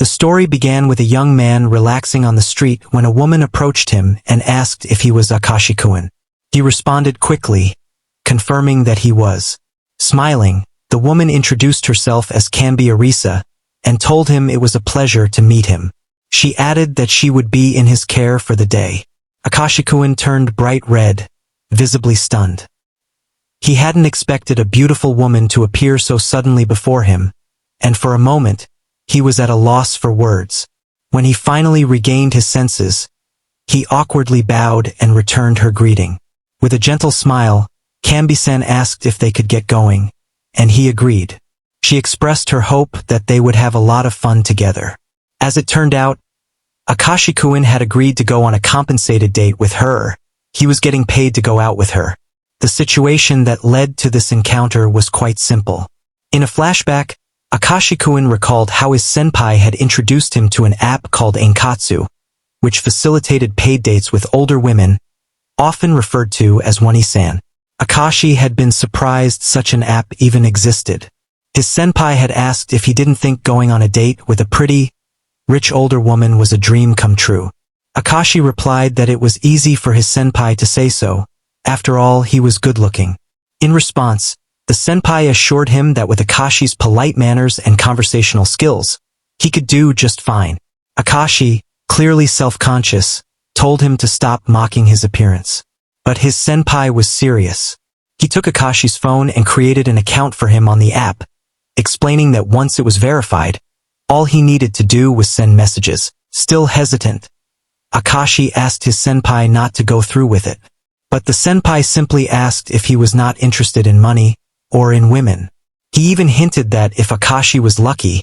The story began with a young man relaxing on the street when a woman approached him and asked if he was Akashi-kun. He responded quickly, confirming that he was. Smiling, the woman introduced herself as Kanbe Arisa and told him it was a pleasure to meet him. She added that she would be in his care for the day. Akashi-kun turned bright red, visibly stunned. He hadn't expected a beautiful woman to appear so suddenly before him, and for a moment, he was at a loss for words. When he finally regained his senses, he awkwardly bowed and returned her greeting. With a gentle smile, Kanbe-san asked if they could get going, and he agreed. She expressed her hope that they would have a lot of fun together. As it turned out, Akashi-kun had agreed to go on a compensated date with her. He was getting paid to go out with her. The situation that led to this encounter was quite simple. In a flashback, Akashi-kun recalled how his senpai had introduced him to an app called Ankatsu, which facilitated paid dates with older women, often referred to as Wani-san. Akashi had been surprised such an app even existed. His senpai had asked if he didn't think going on a date with a pretty, rich older woman was a dream come true. Akashi replied that it was easy for his senpai to say so. After all, he was good-looking. In response, the senpai assured him that with Akashi's polite manners and conversational skills, he could do just fine. Akashi, clearly self-conscious, told him to stop mocking his appearance. But his senpai was serious. He took Akashi's phone and created an account for him on the app, explaining that once it was verified, all he needed to do was send messages. Still hesitant, Akashi asked his senpai not to go through with it. But the senpai simply asked if he was not interested in money or in women. He even hinted that if Akashi was lucky,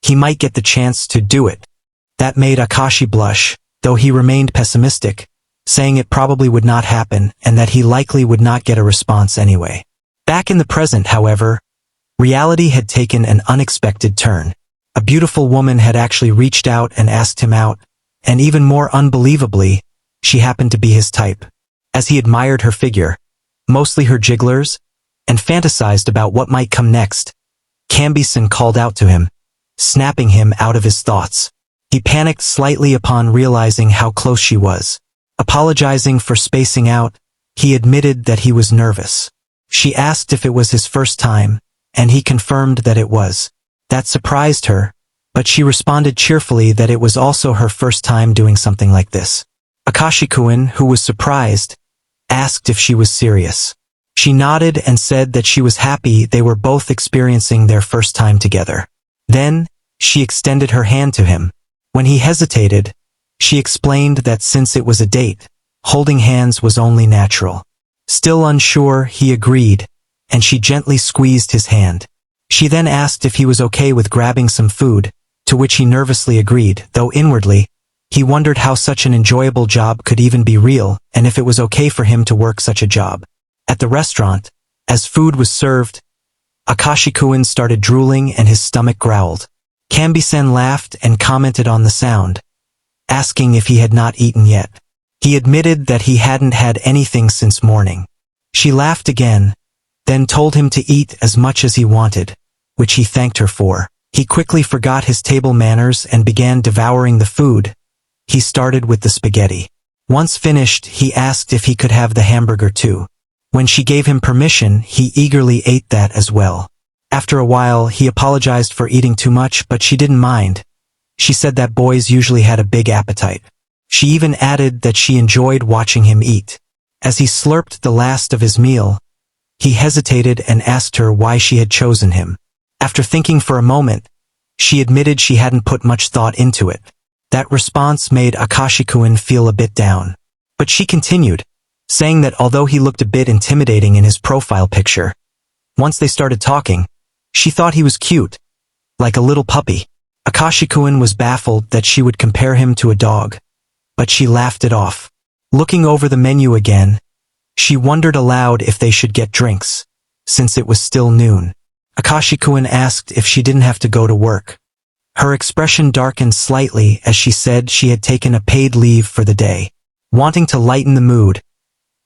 he might get the chance to do it. That made Akashi blush, though he remained pessimistic, saying it probably would not happen and that he likely would not get a response anyway. Back in the present, however, reality had taken an unexpected turn. A beautiful woman had actually reached out and asked him out, and even more unbelievably, she happened to be his type. As he admired her figure, mostly her jigglers, and fantasized about what might come next, Kanbe-san called out to him, snapping him out of his thoughts. He panicked slightly upon realizing how close she was. Apologizing for spacing out, he admitted that he was nervous. She asked if it was his first time, and he confirmed that it was. That surprised her, but she responded cheerfully that it was also her first time doing something like this. Akashi-kun, who was surprised, asked if she was serious. She nodded and said that she was happy they were both experiencing their first time together. Then, she extended her hand to him. When he hesitated, she explained that since it was a date, holding hands was only natural. Still unsure, he agreed, and she gently squeezed his hand. She then asked if he was okay with grabbing some food, to which he nervously agreed, though inwardly, he wondered how such an enjoyable job could even be real, and if it was okay for him to work such a job. At the restaurant, as food was served, Akashi-kun started drooling and his stomach growled. Kanbe-san laughed and commented on the sound, asking if he had not eaten yet. He admitted that he hadn't had anything since morning. She laughed again, then told him to eat as much as he wanted, which he thanked her for. He quickly forgot his table manners and began devouring the food. He started with the spaghetti. Once finished, he asked if he could have the hamburger too. When she gave him permission, he eagerly ate that as well. After a while, he apologized for eating too much, but she didn't mind. She said that boys usually had a big appetite. She even added that she enjoyed watching him eat. As he slurped the last of his meal, he hesitated and asked her why she had chosen him. After thinking for a moment, she admitted she hadn't put much thought into it. That response made Akashi-kun feel a bit down. But she continued, saying that although he looked a bit intimidating in his profile picture, once they started talking, she thought he was cute, like a little puppy. Akashi-kun was baffled that she would compare him to a dog, but she laughed it off. Looking over the menu again, she wondered aloud if they should get drinks, since it was still noon. Akashi-kun asked if she didn't have to go to work. Her expression darkened slightly as she said she had taken a paid leave for the day. Wanting to lighten the mood,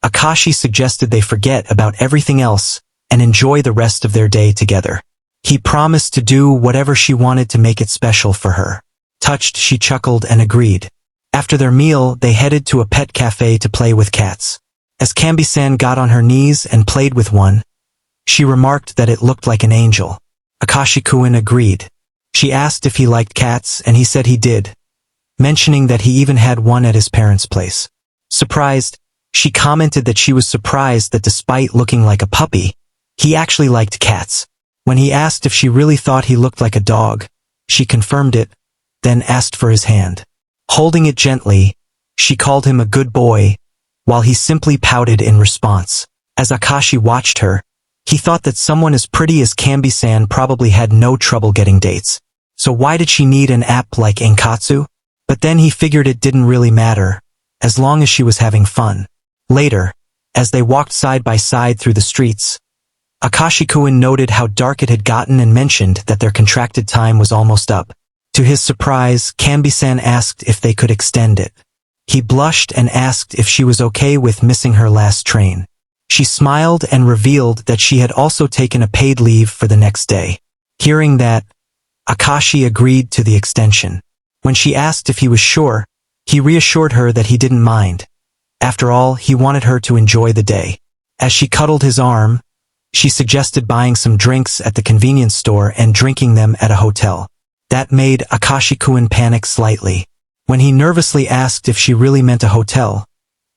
Akashi suggested they forget about everything else and enjoy the rest of their day together. He promised to do whatever she wanted to make it special for her. Touched, she chuckled and agreed. After their meal, they headed to a pet cafe to play with cats. As Kanbe-san got on her knees and played with one, she remarked that it looked like an angel. Akashi-kun agreed. She asked if he liked cats, and he said he did, mentioning that he even had one at his parents' place. Surprised, she commented that she was surprised that despite looking like a puppy, he actually liked cats. When he asked if she really thought he looked like a dog, she confirmed it, then asked for his hand. Holding it gently, she called him a good boy, while he simply pouted in response. As Akashi watched her, he thought that someone as pretty as Kanbe-san probably had no trouble getting dates. So why did she need an app like Enkatsu? But then he figured it didn't really matter, as long as she was having fun. Later, as they walked side by side through the streets, Akashi-kun noted how dark it had gotten and mentioned that their contracted time was almost up. To his surprise, Kanbe-san asked if they could extend it. He blushed and asked if she was okay with missing her last train. She smiled and revealed that she had also taken a paid leave for the next day. Hearing that, Akashi agreed to the extension. When she asked if he was sure, he reassured her that he didn't mind. After all, he wanted her to enjoy the day. As she cuddled his arm, she suggested buying some drinks at the convenience store and drinking them at a hotel. That made Akashi-kun panic slightly. When he nervously asked if she really meant a hotel,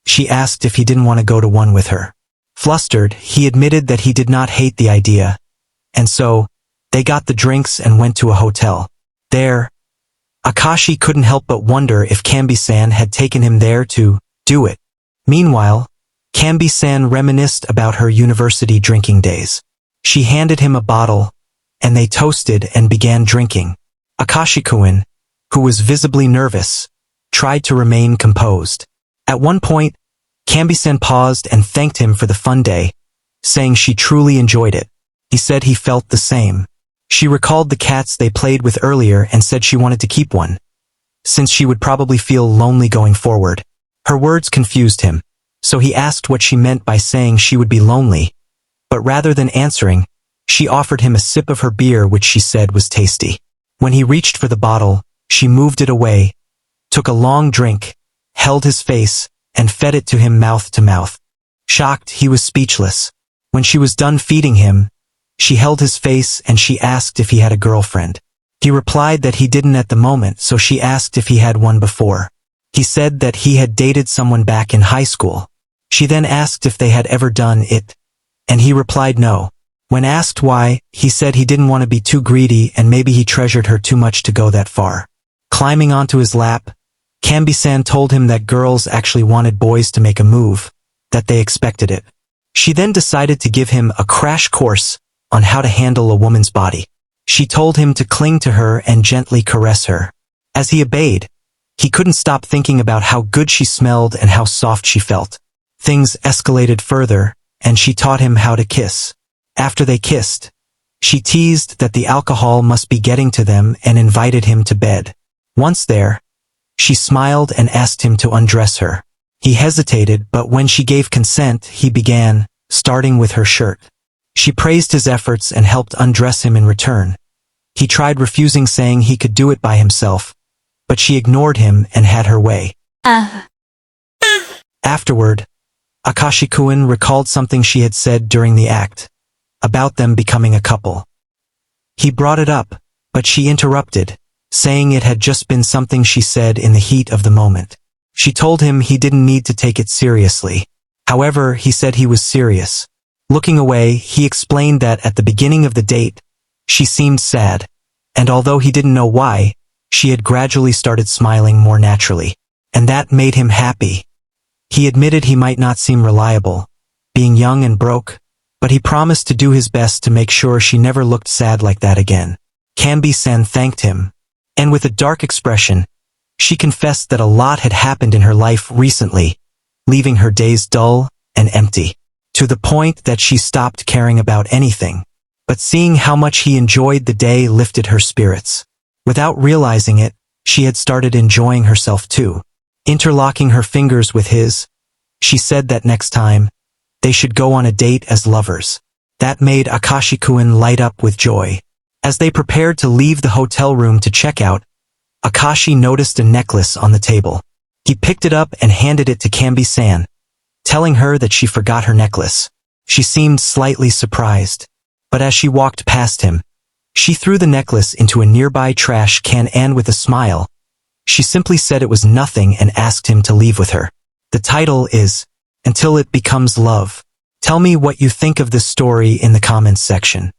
she asked if he didn't want to go to one with her. Flustered, he admitted that he did not hate the idea, and so, they got the drinks and went to a hotel. There, Akashi couldn't help but wonder if Kanbe-san had taken him there to do it. Meanwhile, Kanbe-san reminisced about her university drinking days. She handed him a bottle, and they toasted and began drinking. Akashi-kun, who was visibly nervous, tried to remain composed. At one point, Kanbe-san paused and thanked him for the fun day, saying she truly enjoyed it. He said he felt the same. She recalled the cats they played with earlier and said she wanted to keep one, since she would probably feel lonely going forward. Her words confused him, so he asked what she meant by saying she would be lonely, but rather than answering, she offered him a sip of her beer, which she said was tasty. When he reached for the bottle, she moved it away, took a long drink, held his face, and fed it to him mouth to mouth. Shocked, he was speechless. When she was done feeding him, she held his face and she asked if he had a girlfriend. He replied that he didn't at the moment, so she asked if he had one before. He said that he had dated someone back in high school. She then asked if they had ever done it, and he replied no. When asked why, he said he didn't want to be too greedy and maybe he treasured her too much to go that far. Climbing onto his lap, Kanbe-san told him that girls actually wanted boys to make a move, that they expected it. She then decided to give him a crash course on how to handle a woman's body. She told him to cling to her and gently caress her. As he obeyed, he couldn't stop thinking about how good she smelled and how soft she felt. Things escalated further, and she taught him how to kiss. After they kissed, she teased that the alcohol must be getting to them and invited him to bed. Once there, she smiled and asked him to undress her. He hesitated, but when she gave consent, he began, starting with her shirt. She praised his efforts and helped undress him in return. He tried refusing, saying he could do it by himself, but she ignored him and had her way. Afterward, Akashi-kun recalled something she had said during the act, about them becoming a couple. He brought it up, but she interrupted, saying it had just been something she said in the heat of the moment. She told him he didn't need to take it seriously. However, he said he was serious. Looking away, he explained that at the beginning of the date, she seemed sad, and although he didn't know why, she had gradually started smiling more naturally, and that made him happy. He admitted he might not seem reliable, being young and broke, but he promised to do his best to make sure she never looked sad like that again. Kanbe-san thanked him, and with a dark expression, she confessed that a lot had happened in her life recently, leaving her days dull and empty, to the point that she stopped caring about anything. But seeing how much he enjoyed the day lifted her spirits. Without realizing it, she had started enjoying herself too. Interlocking her fingers with his, she said that next time, they should go on a date as lovers. That made Akashi-kun light up with joy. As they prepared to leave the hotel room to check out, Akashi noticed a necklace on the table. He picked it up and handed it to Kanbe-san, telling her that she forgot her necklace. She seemed slightly surprised, but as she walked past him, she threw the necklace into a nearby trash can and with a smile, she simply said it was nothing and asked him to leave with her. The title is Until It Becomes Love. Tell me what you think of this story in the comments section.